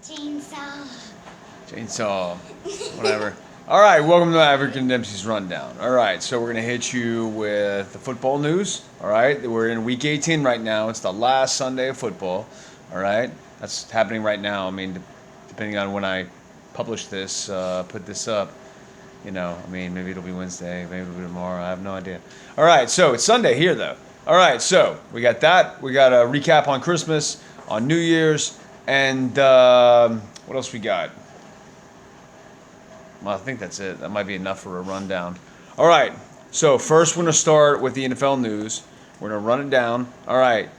Chainsaw. Chainsaw. Whatever. All right, welcome to Maverick and Dempsey's Rundown. All right, so we're going to hit you with the football news. All right, we're in week 18 right now. It's the last Sunday of football. All right, that's happening right now. I mean, depending on when I publish this, put this up, maybe it'll be Wednesday, maybe it'll be tomorrow. I have no idea. All right, so it's Sunday here, though. All right, so we got that. We got a recap on Christmas, on New Year's, and what else we got? Well, I think that's it. That might be enough for a rundown. All right. So first, we're going to start with the NFL news. We're going to run it down. All right.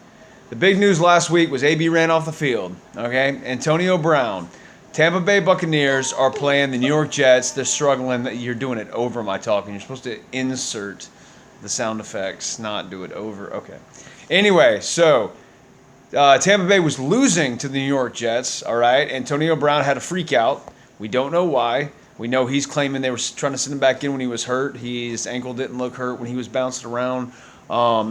The big news last week was AB ran off the field. Okay. Antonio Brown. Tampa Bay Buccaneers are playing the New York Jets. They're struggling. You're doing it over my talking. You're supposed to insert the sound effects, not do it over. Okay. Anyway, so Tampa Bay was losing to the New York Jets. All right. Antonio Brown had a freak out. We don't know why. We know he's claiming they were trying to send him back in when he was hurt. His ankle didn't look hurt when he was bouncing around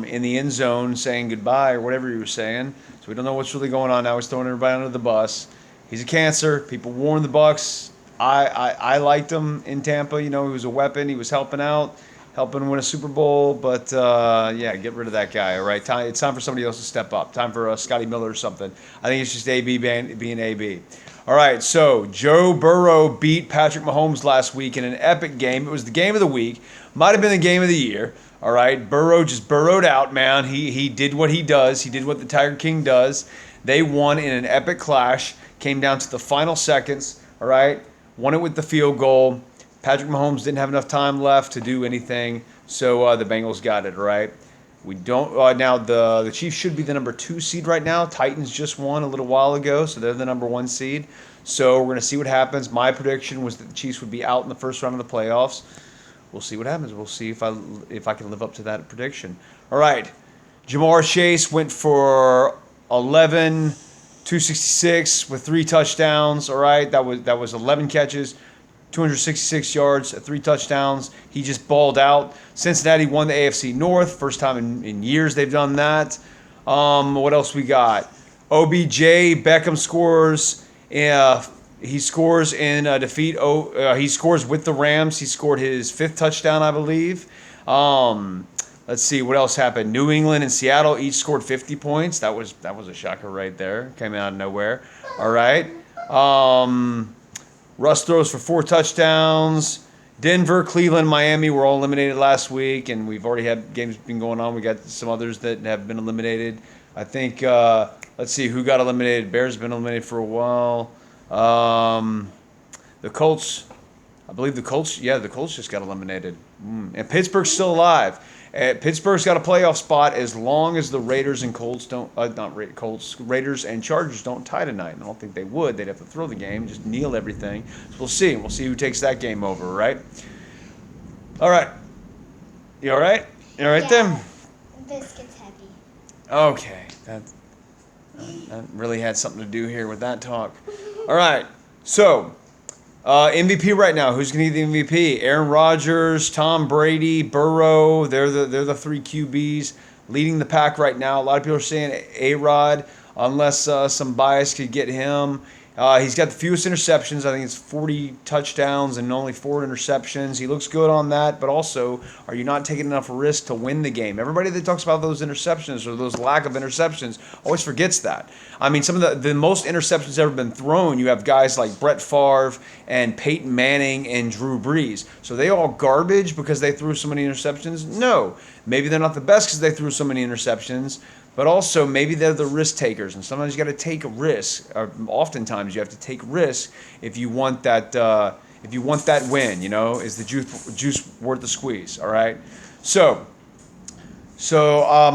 in the end zone saying goodbye or whatever he was saying. So we don't know what's really going on now. He's throwing everybody under the bus. He's a cancer. People warn the Bucs. I liked him in Tampa. He was a weapon. He was helping out, helping win a Super Bowl. But, get rid of that guy, all right? It's time for somebody else to step up. Time for Scotty Miller or something. I think it's just AB being AB. All right, so Joe Burrow beat Patrick Mahomes last week in an epic game. It was the game of the week. Might have been the game of the year. All right, Burrow just burrowed out, man. He did what he does. He did what the Tiger King does. They won in an epic clash. Came down to the final seconds. All right, won it with the field goal. Patrick Mahomes didn't have enough time left to do anything, so the Bengals got it. All right. We don't now. The Chiefs should be the number 2 seed right now. Titans just won a little while ago, so they're the number 1 seed. So we're gonna see what happens. My prediction was that the Chiefs would be out in the first round of the playoffs. We'll see what happens. We'll see if I can live up to that prediction. All right, Jamar Chase went for 11, 266 with 3 touchdowns. All right, that was 11 catches. 266 yards, 3 touchdowns. He just balled out. Cincinnati won the AFC North. First time in years they've done that. What else we got? OBJ, Beckham scores. He scores in defeat. He scores with the Rams. He scored his 5th touchdown, I believe. Let's see what else happened. New England and Seattle each scored 50 points. That was a shocker right there. Came out of nowhere. All right. Russ throws for 4 touchdowns. Denver, Cleveland, Miami were all eliminated last week, and we've already had games been going on. We got some others that have been eliminated. I think, let's see, who got eliminated? Bears have been eliminated for a while. The Colts, I believe the Colts just got eliminated. And Pittsburgh's still alive. Pittsburgh's got a playoff spot as long as the Raiders and Colts don't, Raiders and Chargers don't tie tonight. I don't think they would. They'd have to throw the game, just kneel everything. So we'll see. We'll see who takes that game over, right? All right. You all right? You all right then? This gets heavy. Okay. That really had something to do here with that talk. All right. So, MVP right now. Who's going to be the MVP? Aaron Rodgers, Tom Brady, Burrow. They're the 3 QBs leading the pack right now. A lot of people are saying A-Rod, unless some bias could get him. He's got the fewest interceptions. I think it's 40 touchdowns and only 4 interceptions. He looks good on that, but also, are you not taking enough risk to win the game? Everybody that talks about those interceptions or those lack of interceptions always forgets that. I mean, some of the most interceptions ever been thrown, you have guys like Brett Favre and Peyton Manning and Drew Brees. So they all garbage because they threw so many interceptions? No. Maybe they're not the best because they threw so many interceptions. But also, maybe they're the risk takers, and sometimes you got to take a risk. Or oftentimes, you have to take risk if you want that. If you want that win, is the juice worth the squeeze? All right. So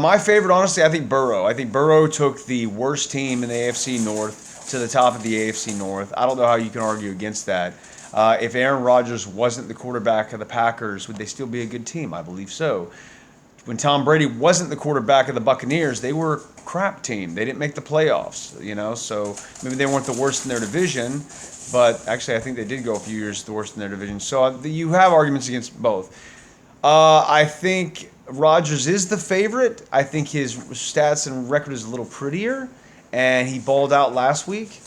my favorite, honestly, I think Burrow. I think Burrow took the worst team in the AFC North to the top of the AFC North. I don't know how you can argue against that. If Aaron Rodgers wasn't the quarterback of the Packers, would they still be a good team? I believe so. When Tom Brady wasn't the quarterback of the Buccaneers, they were a crap team. They didn't make the playoffs, so maybe they weren't the worst in their division, but actually I think they did go a few years the worst in their division. So you have arguments against both. I think Rodgers is the favorite. I think his stats and record is a little prettier, and he balled out last week.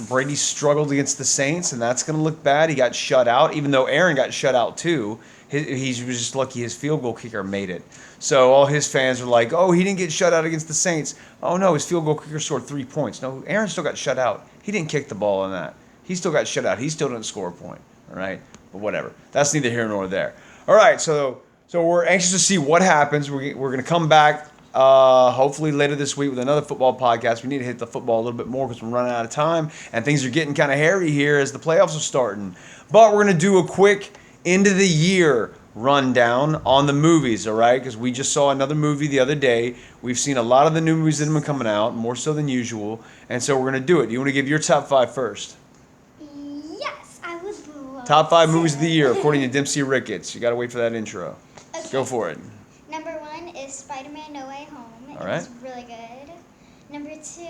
Brady struggled against the Saints, and that's going to look bad. He got shut out, even though Aaron got shut out too. He was just lucky his field goal kicker made it. So all his fans were like, oh, he didn't get shut out against the Saints. Oh, no, his field goal kicker scored 3 points. No, Aaron still got shut out. He didn't kick the ball on that. He still got shut out. He still didn't score a point. All right? But whatever. That's neither here nor there. All right, so we're anxious to see what happens. We're going to come back hopefully later this week with another football podcast. We need to hit the football a little bit more because we're running out of time, and things are getting kind of hairy here as the playoffs are starting. But we're going to do a quick end of the year rundown on the movies, all right? Because we just saw another movie the other day. We've seen a lot of the new movies that have been coming out, more so than usual, and so we're going to do it. Do you want to give your top 5 first? Yes, I would love Top 5 to. movies of the year according to Dempsey Ricketts. You got to wait for that intro. Okay. Go for it. Number 1 is Spider-Man No Way Home. All right. It was really good. Number 2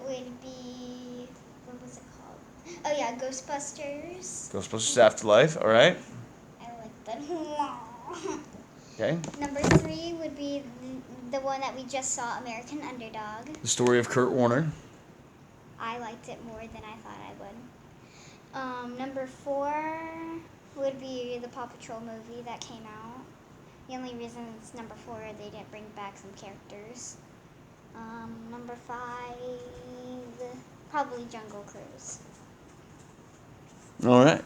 would be, what was it called? Oh yeah, Ghostbusters. Ghostbusters Afterlife, all right? I like that. Okay. Number 3 would be the one that we just saw, American Underdog. The story of Kurt Warner. I liked it more than I thought I would. Number 4 would be the Paw Patrol movie that came out. The only reason it's number 4, they didn't bring back some characters. Number 5, probably Jungle Cruise. All right.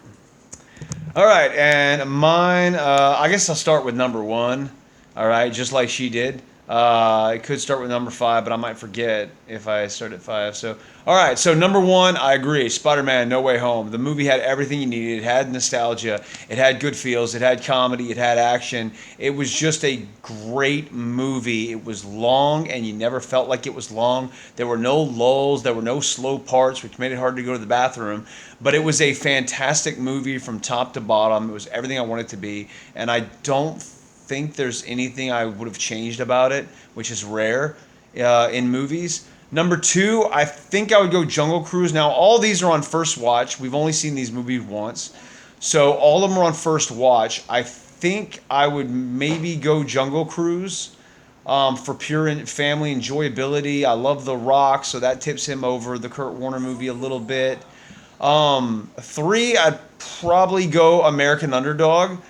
All right, and mine, I guess I'll start with number 1. All right, just like she did. I could start with number 5, but I might forget if I start at 5. So, all right. So number 1, I agree. Spider-Man: No Way Home. The movie had everything you needed. It had nostalgia. It had good feels. It had comedy. It had action. It was just a great movie. It was long, and you never felt like it was long. There were no lulls. There were no slow parts, which made it hard to go to the bathroom. But it was a fantastic movie from top to bottom. It was everything I wanted it to be, and I don't think there's anything I would have changed about it, which is rare in movies. Number 2, I think I would go Jungle Cruise. Now, all these are on first watch. We've only seen these movies once. So all of them are on first watch. I think I would maybe go Jungle Cruise for pure family enjoyability. I love The Rock, so that tips him over the Kurt Warner movie a little bit. 3, I'd probably go American Underdog.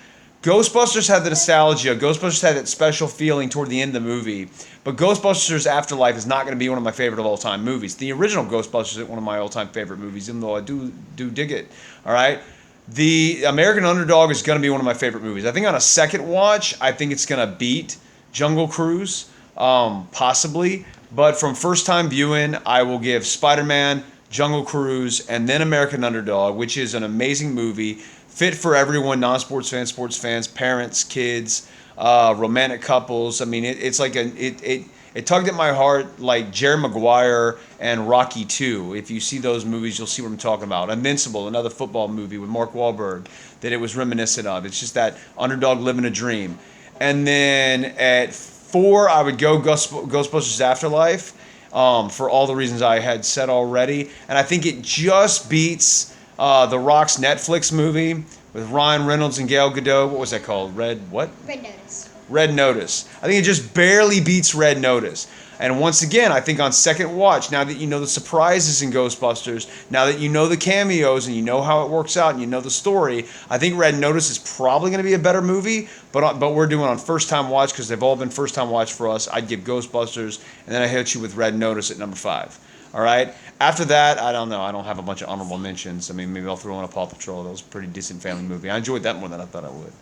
Ghostbusters had the nostalgia. Ghostbusters had that special feeling toward the end of the movie. But Ghostbusters Afterlife is not going to be one of my favorite of all-time movies. The original Ghostbusters is one of my all-time favorite movies, even though I do dig it. All right? The American Underdog is going to be one of my favorite movies. I think on a second watch, I think it's going to beat Jungle Cruise, possibly. But from first-time viewing, I will give Spider-Man, Jungle Cruise, and then American Underdog, which is an amazing movie. Fit for everyone, non-sports fans, sports fans, parents, kids, romantic couples. I mean, it's like it tugged at my heart like Jerry Maguire and Rocky 2. If you see those movies, you'll see what I'm talking about. Invincible, another football movie with Mark Wahlberg that it was reminiscent of. It's just that underdog living a dream. And then at 4, I would go Ghostbusters Afterlife for all the reasons I had said already. And I think it just beats The Rock's Netflix movie with Ryan Reynolds and Gal Gadot. What was that called? Red Notice. Red Notice. I think it just barely beats Red Notice. And once again, I think on second watch, now that you know the surprises in Ghostbusters, now that you know the cameos and you know how it works out and you know the story, I think Red Notice is probably going to be a better movie. But we're doing on first time watch because they've all been first time watch for us. I'd give Ghostbusters, and then I hit you with Red Notice at number 5. All right. After that, I don't know. I don't have a bunch of honorable mentions. I mean, maybe I'll throw in a Paw Patrol. That was a pretty decent family movie. I enjoyed that more than I thought I would.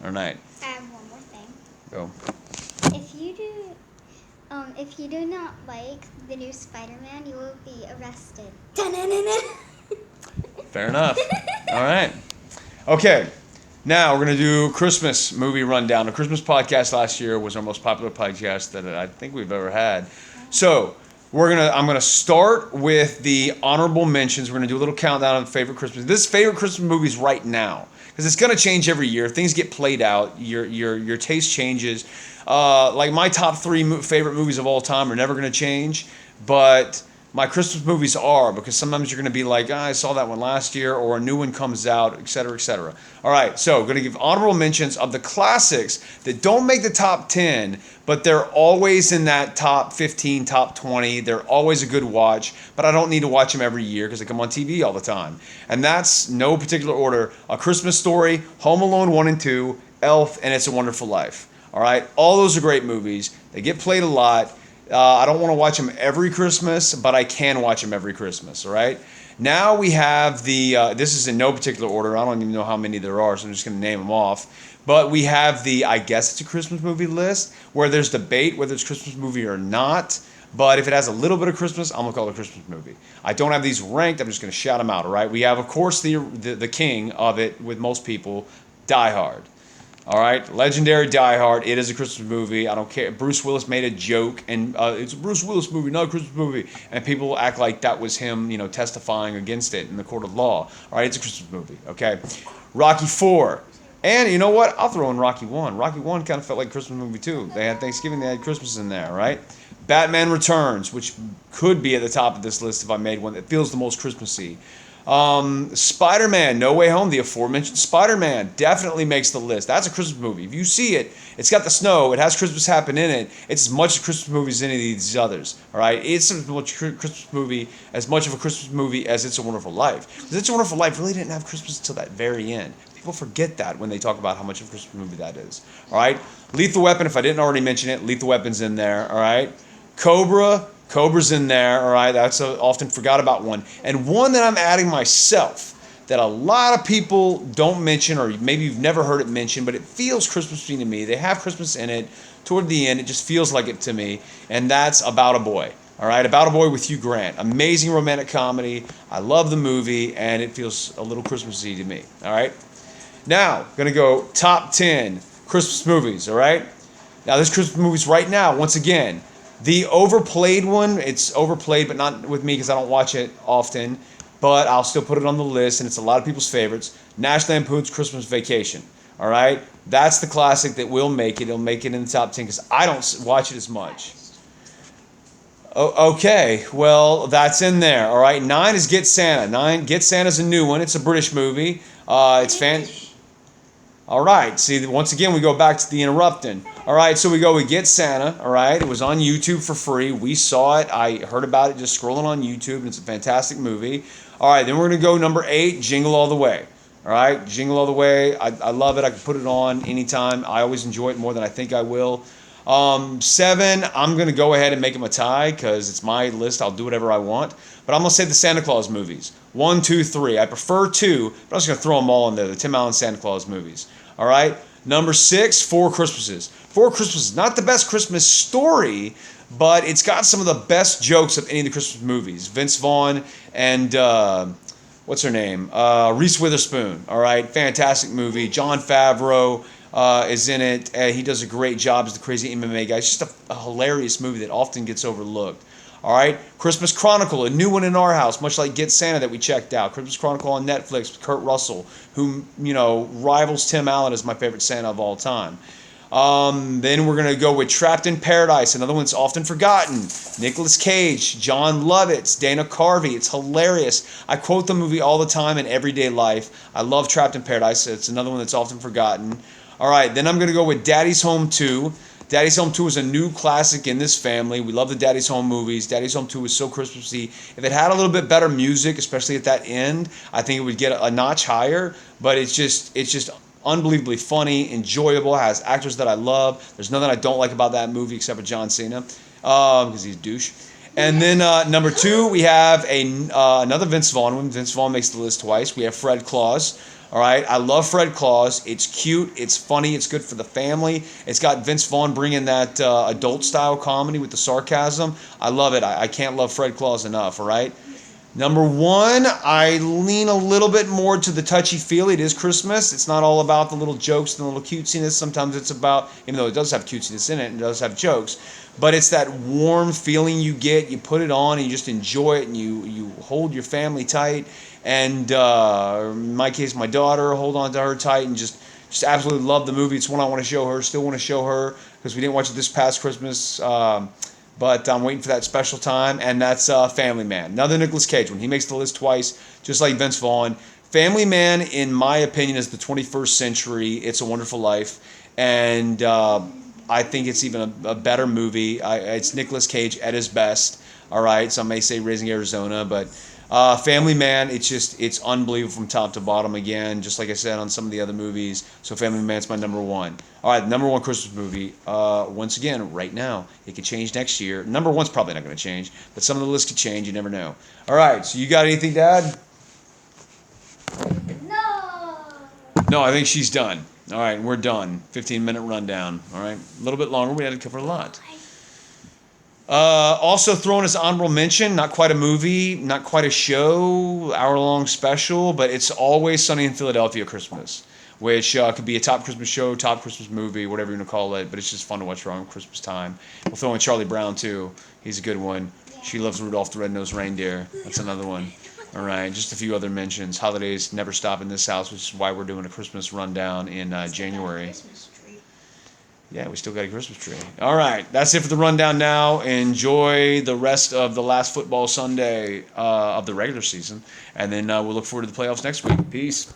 All right. I have one more thing. Go. If you do not like the new Spider-Man, you will be arrested. Fair enough. All right. Okay. Now we're going to do Christmas movie rundown. The Christmas podcast last year was our most popular podcast that I think we've ever had. So I'm gonna start with the honorable mentions. We're gonna do a little countdown of favorite Christmas. This favorite Christmas movies right now, because it's gonna change every year. Things get played out. Your taste changes. Like my top 3 favorite movies of all time are never gonna change, but my Christmas movies are, because sometimes you're going to be like, I saw that one last year, or a new one comes out, et cetera, et cetera. All right, so going to give honorable mentions of the classics that don't make the top 10, but they're always in that top 15, top 20. They're always a good watch, but I don't need to watch them every year because they come on TV all the time. And that's no particular order: A Christmas Story, Home Alone 1 and 2, Elf, and It's a Wonderful Life. All right, all those are great movies. They get played a lot. I don't want to watch them every Christmas, but I can watch them every Christmas. All right. Now we have this is in no particular order. I don't even know how many there are, so I'm just going to name them off. But we have the I guess it's a Christmas movie list, where there's debate whether it's a Christmas movie or not. But if it has a little bit of Christmas, I'm going to call it a Christmas movie. I don't have these ranked. I'm just going to shout them out. All right. We have, of course, the king of it with most people, Die Hard. All right, legendary Die Hard. It is a Christmas movie. I don't care. Bruce Willis made a joke, and it's a Bruce Willis movie, not a Christmas movie. And people act like that was him, testifying against it in the court of law. All right, it's a Christmas movie. Okay, Rocky 4. And you know what? I'll throw in Rocky 1. Rocky 1 kind of felt like a Christmas movie too. They had Thanksgiving, they had Christmas in there, right? Batman Returns, which could be at the top of this list if I made one that feels the most Christmassy. Spider-Man, No Way Home, the aforementioned Spider-Man, definitely makes the list. That's a Christmas movie. If you see it, it's got the snow, it has Christmas happen in it. It's as much a Christmas movie as any of these others. All right, it's as much a Christmas movie, as much of a Christmas movie as It's a Wonderful Life. Because It's a Wonderful Life really didn't have Christmas until that very end. People forget that when they talk about how much of a Christmas movie that is. All right, Lethal Weapon. If I didn't already mention it, Lethal Weapon's in there. All right, Cobra's in there, all right? That's a often forgot about one. And one that I'm adding myself that a lot of people don't mention, or maybe you've never heard it mentioned, but it feels Christmassy to me. They have Christmas in it. Toward the end, it just feels like it to me. And that's About a Boy, all right? About a Boy with Hugh Grant. Amazing romantic comedy. I love the movie, and it feels a little Christmassy to me, all right? Now, going to go top 10 Christmas movies, all right? Now, this Christmas movies right now, once again, the overplayed one, it's overplayed, but not with me because I don't watch it often, but I'll still put it on the list, and it's a lot of people's favorites. National Lampoon's Christmas Vacation, all right? That's the classic that will make it. It'll make it in the top 10 because I don't watch it as much. Okay, well, that's in there, all right? 9 is Get Santa. Get Santa's a new one. It's a British movie. It's fan... All right, see, once again, we go back to the interrupting. All right, so we Get Santa, all right? It was on YouTube for free. We saw it. I heard about it just scrolling on YouTube, and it's a fantastic movie. All right, then we're going to go number 8, Jingle All the Way. All right, Jingle All the Way. I love it. I can put it on anytime. I always enjoy it more than I think I will. 7, I'm going to go ahead and make them a tie because it's my list. I'll do whatever I want. But I'm going to say the Santa Claus movies. 1, 2, 3. I prefer 2, but I'm just going to throw them all in there. The Tim Allen Santa Claus movies. All right. Number 6, Four Christmases. Four Christmases. Not the best Christmas story, but it's got some of the best jokes of any of the Christmas movies. Vince Vaughn and what's her name? Reese Witherspoon. All right. Fantastic movie. Jon Favreau is in it. He does a great job as the crazy MMA guy. It's just a hilarious movie that often gets overlooked. All right, Christmas Chronicle, a new one in our house, much like Get Santa that we checked out. Christmas Chronicle on Netflix with Kurt Russell, who, rivals Tim Allen as my favorite Santa of all time. Then we're going to go with Trapped in Paradise, another one that's often forgotten. Nicolas Cage, John Lovitz, Dana Carvey. It's hilarious. I quote the movie all the time in everyday life. I love Trapped in Paradise. It's another one that's often forgotten. All right, then I'm going to go with Daddy's Home 2. Daddy's Home 2 is a new classic in this family. We love the Daddy's Home movies. Daddy's Home 2 is so Christmassy. If it had a little bit better music, especially at that end, I think it would get a notch higher. But it's just unbelievably funny, enjoyable, has actors that I love. There's nothing I don't like about that movie except for John Cena, because he's a douche. And then number 2, we have another Vince Vaughn one. Vince Vaughn makes the list twice. We have Fred Claus. All right, I love Fred Claus. It's cute, it's funny, it's good for the family. It's got Vince Vaughn bringing that adult-style comedy with the sarcasm. I love it. I can't love Fred Claus enough, all right? Number 1, I lean a little bit more to the touchy-feely. It is Christmas. It's not all about the little jokes and the little cutesiness. Sometimes it's about, even though it does have cutesiness in it, it does have jokes, but it's that warm feeling you get. You put it on and you just enjoy it, and you hold your family tight. And in my case, my daughter, hold on to her tight and just absolutely love the movie. It's one I want to show her, still want to show her, because we didn't watch it this past Christmas. but I'm waiting for that special time, and that's Family Man. Another Nicolas Cage one. He makes the list twice, just like Vince Vaughn. Family Man, in my opinion, is the 21st century. It's a Wonderful Life, and I think it's even a better movie. It's Nicolas Cage at his best. All right, some may say Raising Arizona, but Family Man, it's unbelievable from top to bottom. Again, just like I said on some of the other movies. So Family Man's my number one. All right, number one Christmas movie. Once again, right now, it could change next year. Number one's probably not going to change, but some of the lists could change. You never know. All right, so you got anything to add? No. No, I think she's done. All right, we're done. 15-minute rundown. All right, a little bit longer. We had to cover a lot. Also thrown as honorable mention, not quite a movie, not quite a show, hour-long special, but It's Always Sunny in Philadelphia Christmas, which could be a top Christmas show, top Christmas movie, whatever you want to call it, but it's just fun to watch around Christmas time. We'll throw in Charlie Brown, too. He's a good one. She Loves Rudolph the Red-Nosed Reindeer. That's another one. All right, just a few other mentions. Holidays never stop in this house, which is why we're doing a Christmas rundown in January. Yeah, we still got a Christmas tree. All right, that's it for the rundown now. Enjoy the rest of the last football Sunday of the regular season, and then we'll look forward to the playoffs next week. Peace.